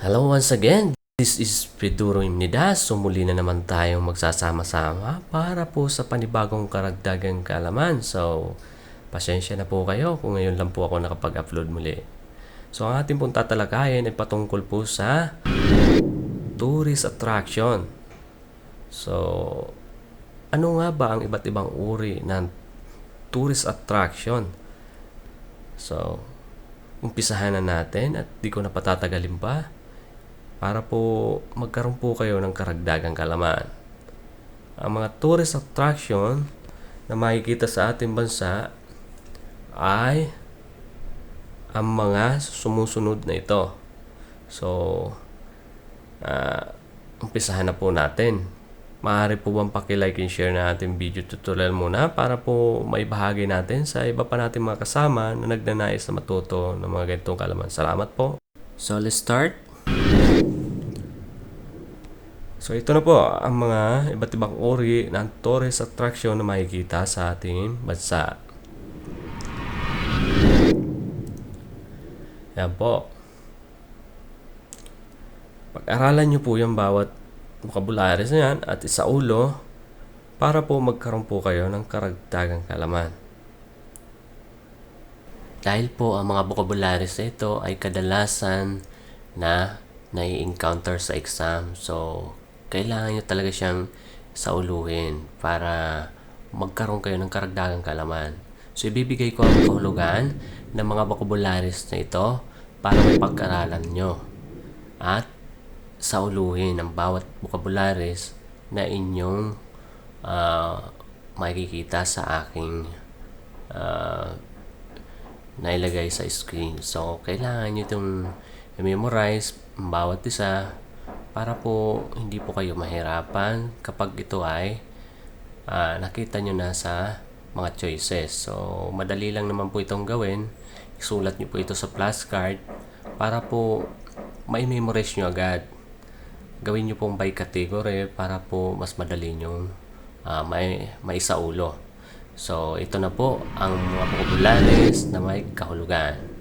Hello once again, this is Pedro Imnidas. So muli na naman tayong magsasama-sama para po sa panibagong karagdagang kaalaman. So, pasensya na po kayo kung ngayon lang po ako nakapag-upload muli. So ang ating pong tatalakayin ay patungkol po sa tourist attraction. So, ano nga ba ang iba't ibang uri ng tourist attraction? So, umpisahan na natin at di ko na patatagalin pa para po magkaroon po kayo ng karagdagang kaalaman. Ang mga tourist attraction na makikita sa ating bansa ay ang mga sumusunod na ito. So, umpisahan na po natin. Maaari po bang pakilike and share na ating video tutorial muna para po maibahagi natin sa iba pa nating mga kasama na nagnanais na matuto ng mga ganitong kaalaman. Salamat po. So, let's start. So, ito na po ang mga iba't ibang uri ng tourist attraction na makikita sa ating bansa. Yan po. Pag-aralan nyo po yung bawat vocabularies na yan at isaulo para po magkaroon po kayo ng karagdagang kaalaman. Dahil po ang mga vocabularies na ito ay kadalasan na nai-encounter sa exam. So, kailangan nyo talaga siyang sauluhin para magkaroon kayo ng karagdagang kaalaman. So, ibibigay ko ang kahulugan ng mga vocabularies na ito para mapag-aralan nyo at sauluhin ang bawat vocabularies na inyong makikita sa aking nailagay sa screen. So, kailangan nyo itong memorize ang bawat isa para po hindi po kayo mahirapan kapag ito ay nakita nyo na sa mga choices. So, madali lang naman po itong gawin. Isulat nyo po ito sa flashcard para po mai-memorize nyo agad. Gawin nyo pong by category para po mas madali nyo maisaulo. So, ito na po ang mga vocabularies na may kahulugan.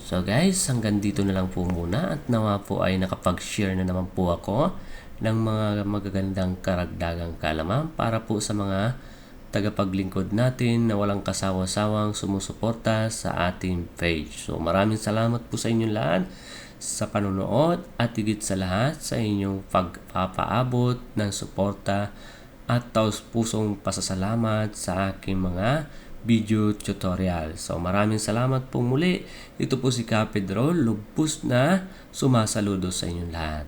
So guys, hanggang dito na lang po muna at nawa po ay nakapag-share na naman po ako ng mga magagandang karagdagang kaalaman para po sa mga tagapaglingkod natin na walang kasawa-sawang sumusuporta sa ating page. So maraming salamat po sa inyong lahat sa panonood at higit sa lahat sa inyong pagpapaabot ng suporta at taos-pusong pasasalamat sa aking mga video tutorial. So maraming salamat po muli. Ito po si Ka Pedro, lubos na sumasaludo sa inyong lahat.